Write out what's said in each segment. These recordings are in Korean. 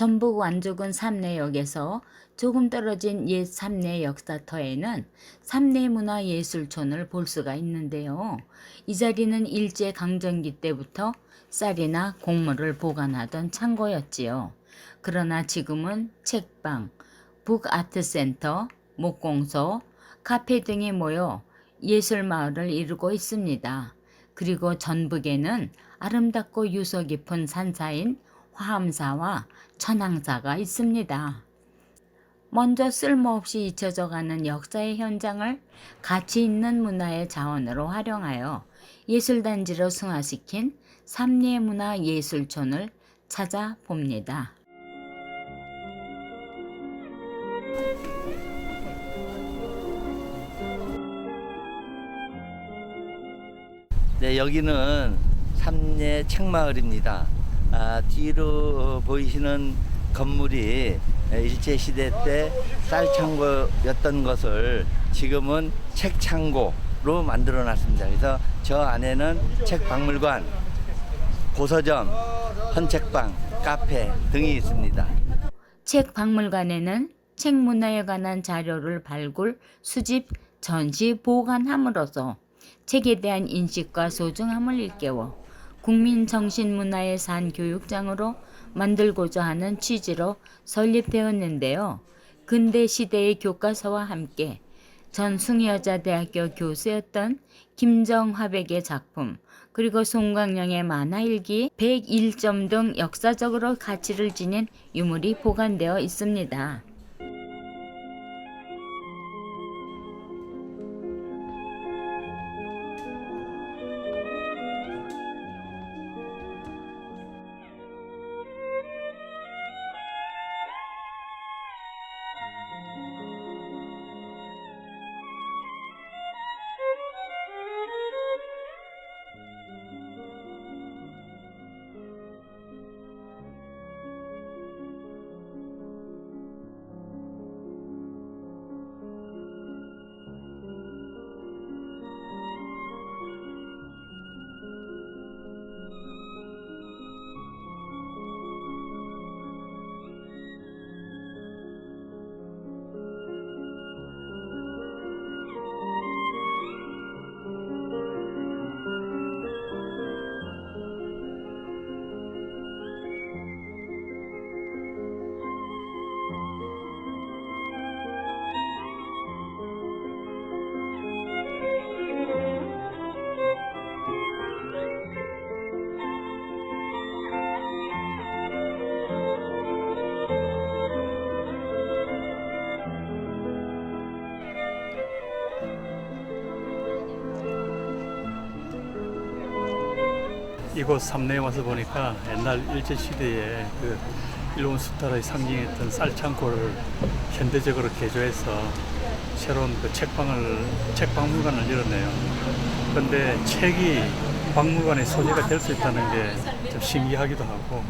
전북 완주군 삼내역에서 조금 떨어진 옛 삼내 역사터에는 삼내문화예술촌을 볼 수가 있는데요. 이 자리는 일제강점기 때부터 쌀이나 곡물을 보관하던 창고였지요. 그러나 지금은 책방, 북아트센터, 목공소, 카페 등이 모여 예술마을을 이루고 있습니다. 그리고 전북에는 아름답고 유서 깊은 산사인 화암사와 천왕사가 있습니다. 먼저 쓸모없이 잊혀져가는 역사의 현장을 가치 있는 문화의 자원으로 활용하여 예술단지로 승화시킨 삼례문화예술촌을 찾아봅니다. 네, 여기는 삼례 책마을입니다. 뒤로 보이시는 건물이 일제시대 때 쌀창고였던 것을 지금은 책창고로 만들어 놨습니다. 그래서 저 안에는 책박물관, 고서점, 헌책방, 카페 등이 있습니다. 책박물관에는 책 문화에 관한 자료를 발굴, 수집, 전시, 보관함으로써 책에 대한 인식과 소중함을 일깨워 국민 정신문화의 산 교육장으로 만들고자 하는 취지로 설립되었는데요. 근대 시대의 교과서와 함께 전 숭여자대학교 교수였던 김정화백의 작품, 그리고 송광영의 만화일기, 101점 등 역사적으로 가치를 지닌 유물이 보관되어 있습니다. 이곳 삼내에 와서 보니까 옛날 일제시대에 그 일본 수탈의 상징했던 쌀창고를 현대적으로 개조해서 새로운 그 책박물관을 열었네요. 그런데 책이 박물관의 소재가 될 수 있다는 게 좀 신기하기도 하고,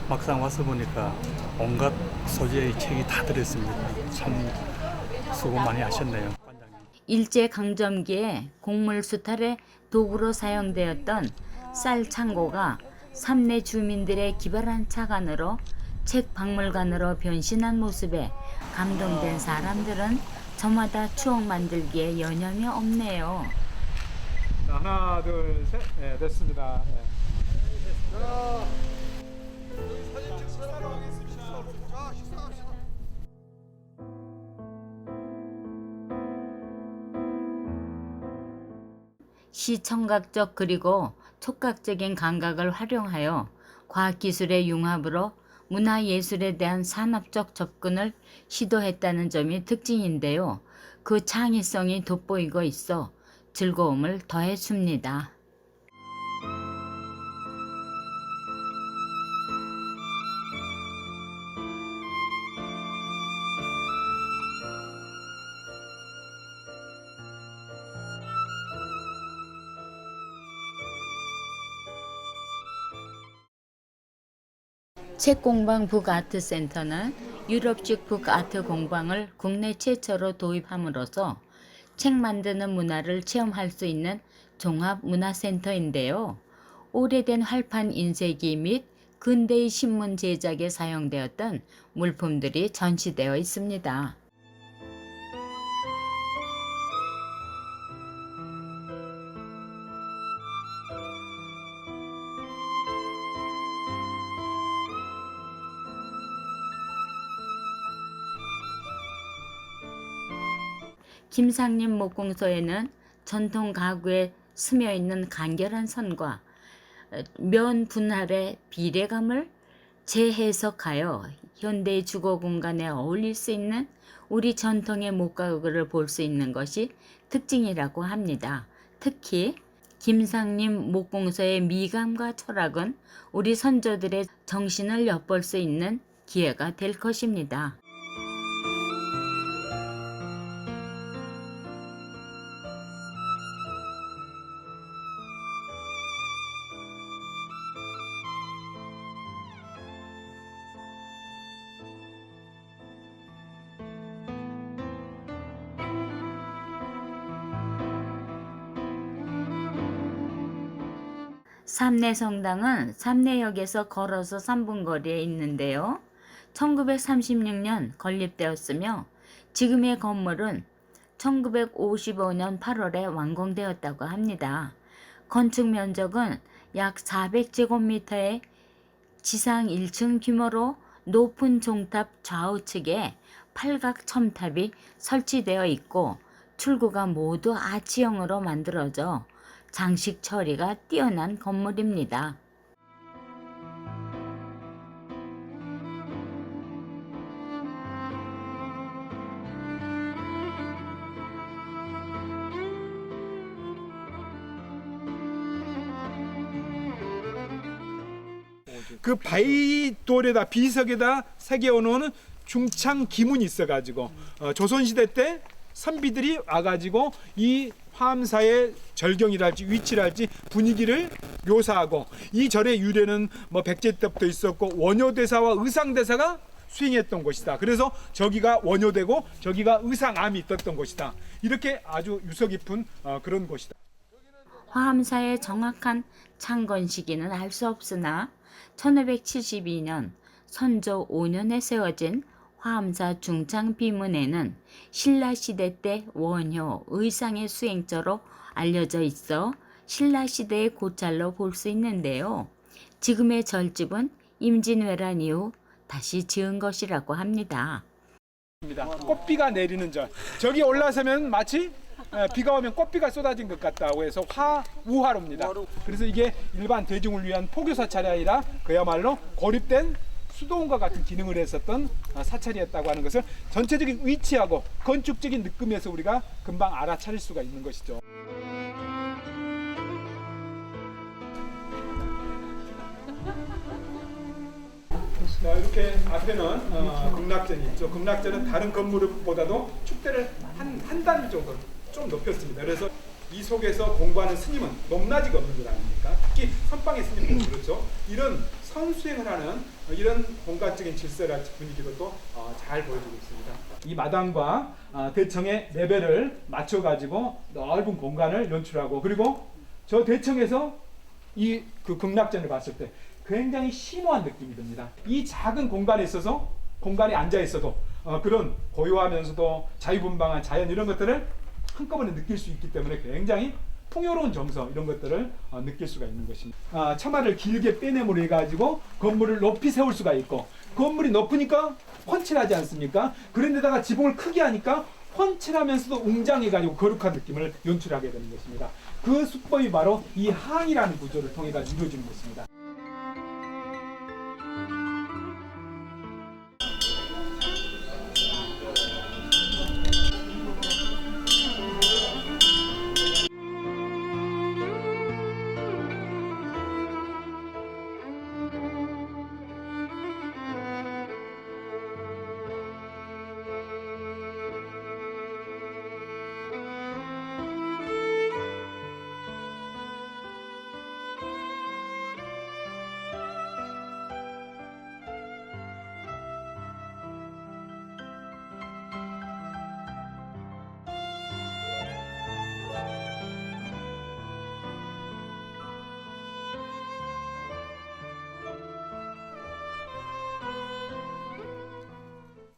막상 와서 보니까 온갖 소재의 책이 다 들어있습니다. 참 수고 많이 하셨네요, 관장님. 일제강점기에 곡물 수탈의 도구로 사용되었던 쌀 창고가 삼내 주민들의 기발한 착안으로 책 박물관으로 변신한 모습에 감동된 사람들은 저마다 추억 만들기에 여념이 없네요. 하나, 둘, 셋. 네, 됐습니다. 네. 사진 찍으러 가겠습니다. 자, 식사합시다. 시청각적 그리고 촉각적인 감각을 활용하여 과학기술의 융합으로 문화예술에 대한 산업적 접근을 시도했다는 점이 특징인데요. 그 창의성이 돋보이고 있어 즐거움을 더해줍니다. 책공방 북아트센터는 유럽식 북아트 공방을 국내 최초로 도입함으로써 책 만드는 문화를 체험할 수 있는 종합문화센터인데요. 오래된 활판 인쇄기 및 근대의 신문 제작에 사용되었던 물품들이 전시되어 있습니다. 김상림 목공소에는 전통 가구에 스며 있는 간결한 선과 면 분할의 비례감을 재해석하여 현대의 주거 공간에 어울릴 수 있는 우리 전통의 목가구를 볼 수 있는 것이 특징이라고 합니다. 특히 김상림 목공소의 미감과 철학은 우리 선조들의 정신을 엿볼 수 있는 기회가 될 것입니다. 삼내성당은 삼내역에서 걸어서 3분 거리에 있는데요. 1936년 건립되었으며 지금의 건물은 1955년 8월에 완공되었다고 합니다. 건축 면적은 약 400제곱미터의 지상 1층 규모로 높은 종탑 좌우측에 팔각 첨탑이 설치되어 있고 출구가 모두 아치형으로 만들어져 장식 처리가 뛰어난 건물입니다. 그 바위돌에다 비석에다 새겨놓은 중창 기문이 있어가지고 조선시대 때 선비들이 와가지고 이 화엄사의 절경이랄지 위치랄지 분위기를 묘사하고 이 절의 유래는 뭐 백제때부터 있었고 원효대사와 의상대사가 수행했던 곳이다. 그래서 저기가 원효대고 저기가 의상암이 있었던 곳이다. 이렇게 아주 유서 깊은 그런 곳이다. 화엄사의 정확한 창건 시기는 알 수 없으나 1572년 선조 5년에 세워진 화엄사 중창 비문에는 신라시대 때 원효 의상의 수행처로 알려져 있어 신라시대의 고찰로 볼 수 있는데요. 지금의 절집은 임진왜란 이후 다시 지은 것이라고 합니다. 꽃비가 내리는 절. 저기 올라서면 마치 비가 오면 꽃비가 쏟아진 것 같다고 해서 우화로입니다. 그래서 이게 일반 대중을 위한 포교 사찰이 아니라 그야말로 고립된 수도원과 같은 기능을 했었던 사찰이었다고 하는 것을 전체적인 위치하고 건축적인 느낌에서 우리가 금방 알아차릴 수가 있는 것이죠. 자, 이렇게 앞에는 극락전이 있죠. 극락전은 다른 건물보다도 축대를 한 단위 정도 좀 높였습니다. 그래서 이 속에서 공부하는 스님은 높낮이가 없는 것 아닙니까? 특히 선방의 스님들은 그렇죠. 이런 선수행을 하는 이런 공간적인 질서랄지 분위기도 또 잘 보여주고 있습니다. 이 마당과 대청의 레벨을 맞춰가지고 넓은 공간을 연출하고 그리고 저 대청에서 이 그 극락전을 봤을 때 굉장히 심오한 느낌이 듭니다. 이 작은 공간에 있어서 공간에 앉아 있어도 그런 고요하면서도 자유분방한 자연 이런 것들을 한꺼번에 느낄 수 있기 때문에 굉장히 풍요로운 정서 이런 것들을 느낄 수가 있는 것입니다. 처마를 길게 빼내므로 해가지고 건물을 높이 세울 수가 있고 건물이 높으니까 훤칠하지 않습니까? 그런데다가 지붕을 크게 하니까 훤칠하면서도 웅장해가지고 거룩한 느낌을 연출하게 되는 것입니다. 그 수법이 바로 이 항이라는 구조를 통해 가지고 이루어지는 것입니다.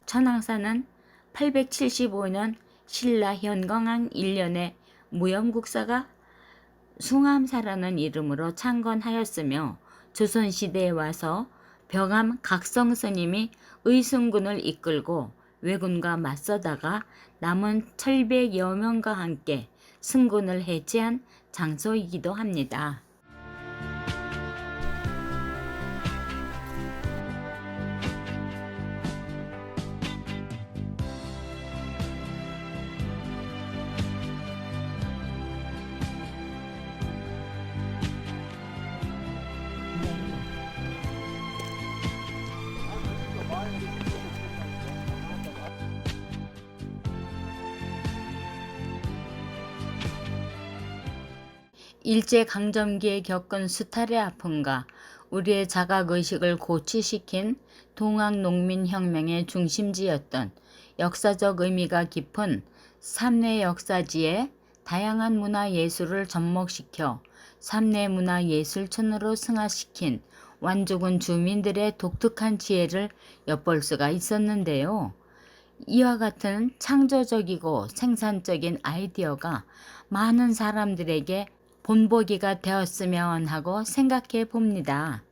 천황사는 875년 신라 현건왕 1년에 무염국사가 숭암사라는 이름으로 창건하였으며 조선시대에 와서 병암 각성스님이 의순군을 이끌고 왜군과 맞서다가 남은 철백여 명과 함께 승군을 해체한 장소이기도 합니다. 일제강점기에 겪은 수탈의 아픔과 우리의 자각의식을 고취시킨 동학농민혁명의 중심지였던 역사적 의미가 깊은 삼내역사지에 다양한 문화예술을 접목시켜 삼내문화예술촌으로 승화시킨 완주군 주민들의 독특한 지혜를 엿볼 수가 있었는데요. 이와 같은 창조적이고 생산적인 아이디어가 많은 사람들에게 본보기가 되었으면 하고 생각해 봅니다.